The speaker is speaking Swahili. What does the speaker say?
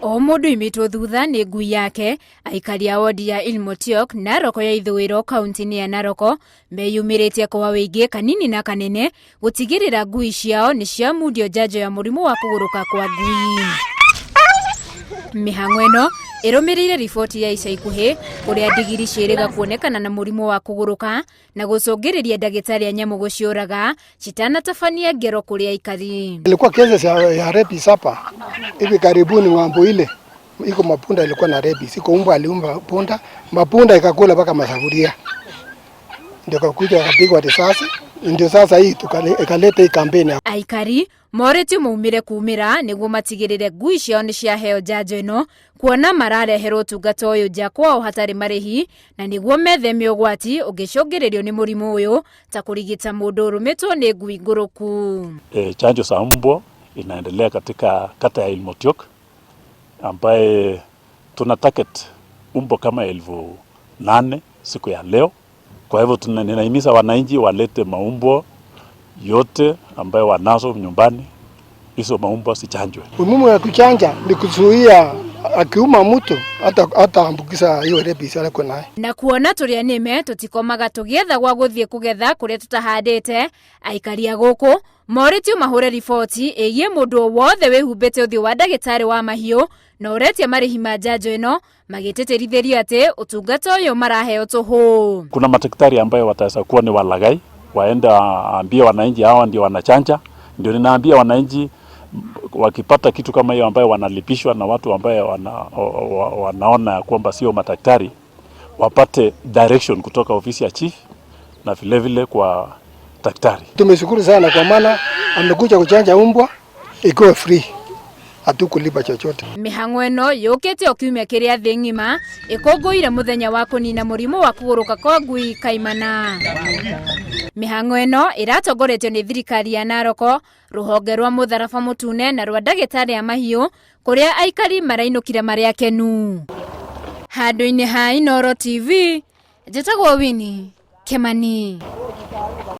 O mundu imitwo thutha ni ngui yake aikari a wodi ya Ilmotiok Narok ya ithũĩro kaunti-inĩ ya Narok meyumĩrĩtie kwa wĩingĩ kanini na kanene gũtigĩrĩra ngui ciao nĩ ciamundio njanjo ya mũrimũ wa kũgũrũka kwa ngui. Mĩhang'o ĩno ĩrũmĩrĩire riboti ya ica ikuhĩ kũrĩa ndigiri ciĩrĩga kuonekana na mũrimũ wa kũgũrũka na gũcũngĩrĩria ndagĩtarĩ a nyamũ gũciũraga citanatabania ngero kũrĩ aikari. Ilikuwa kesi ya rabies hapa hivi karibuni, ng'ambo ile iko mapunda ilikuwa na rabies, iko umba aliumba punda, mapunda ikakula mpaka masafuria, ndio kakuja akapigwa risasi, ndio sasa hii ikaleta hii kampeni. Aikari moretio maumire kumira niguo matigirire ngui ciao ni ciaheo njanjo ino kuona marareherwo ũtungata ũyũ nja kwao hatarĩ marĩhi na niguo metheme ũgwati ũngĩcũngĩrĩrio ni mũrimũ ũyũ ta kũrigita mũndũ ũrũmĩtwo ni ngui ngũrũku. Chanjo za mbwa inaendelea katika kata ya Ilmotiok ambaye tuna target mbwa kama 8,000 siku ya leo. Kwa hivyo ninahimiza wananchi walete maumbwa yote ambayo wanazo nyumbani, hizo maumbwa sichanjwe. Umuhimu wa kuchanja ni kuzuia akiuma mtu hata ambukiza hiyo rabies yako naye. Na kuona tũrĩa nĩme tũtikomaga tũgĩetha gwa gũthiĩ kũgetha kũrĩa tũtahandĩte, aikari a gũkũ moretio mahũre riboti ĩgiĩ mũndũ wothe wĩhumbĩte ũthiũ wa ndagĩtarĩ wa mahiũ na ũretia marĩhi ma njanjo ĩno magĩtĩtĩrithĩrio atĩ ũtungata ũyũ maraheo tũhũ. Kuna madaktari ambayo wataweza kuwa ni walagai, waenda ambie wananchi hawa ndio wanachanja. Ndio ninaambia wananchi wakipata kitu kama hiyo ambayo wanalipishwa na watu ambayo wanaona kwamba sio madaktari, wapate direction kutoka ofisi ya chief na vile vile kwa daktari. Tumeshukuru sana kwa maana amekuja kuchanja mbwa iko free, hatukulipa chochote. Mĩhang'o ĩno yũkĩte o kiumia kĩrĩa thĩ ng'ima ĩkũngũĩire mũthenya wa kũnina mũrimũ wa kũgũrũka kwa ngui kaimana. Mĩhang'o ĩno ĩratongoretio nĩ thirikari ya Narok, rũhonge rwa mũtharaba mũtune na rwa ndagĩtarĩ a mahiũ, kũrĩa aikari marainũkire marĩ akenu. Handũ-inĩ ha Inooro TV, njĩtagwo Winnie Kĩmani.